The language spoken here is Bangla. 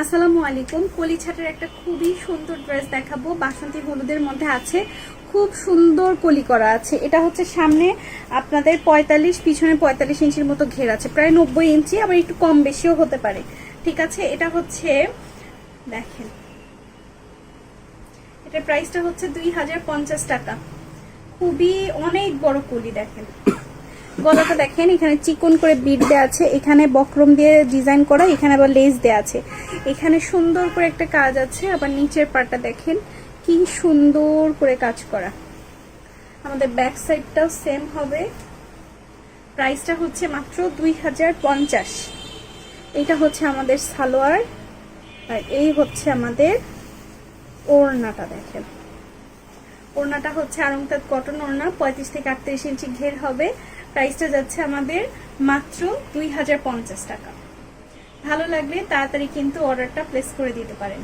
আসসালামু আলাইকুম। কলি ছাটের একটা খুবই সুন্দর ড্রেস দেখাবো, বাসন্তী হলুদের মধ্যে আছে। খুব সুন্দর কলি করা আছে। এটা হচ্ছে সামনে আপনাদের 45, পিছনে 45 ইঞ্চির মতো ঘের আছে, প্রায় 90 ইঞ্চি, আবার একটু কম বেশিও হতে পারে। ঠিক আছে, এটা হচ্ছে দেখেন, এটার প্রাইসটা হচ্ছে 2050 টাকা। খুবই অনেক বড় কলি। দেখেন গলাটা দেখেন, এখানে চিকন করে বিট দেওয়া আছে, এখানে বক্রম দিয়ে ডিজাইন করা, এখানে আবার লেস দেওয়া আছে, এখানে সুন্দর করে একটা কাজ আছে, আবার নিচের পার্টটা দেখেন কি সুন্দর করে কাজ করা। আমাদের ব্যাক সাইডটাও সেম হবে। প্রাইসটা হচ্ছে মাত্র 2050। এটা হচ্ছে আমাদের সালোয়ার, আর এই হচ্ছে আমাদের ওড়নাটা। দেখেন ওড়নাটা হচ্ছে আড়ংতাঁত কটন ওড়না, 35 থেকে 38 ইঞ্চি ঘের হবে। প্রাইসটা যাচ্ছে আমাদের মাত্র 2050 টাকা। ভালো লাগলে তাড়াতাড়ি কিন্তু অর্ডারটা প্লেস করে দিতে পারেন।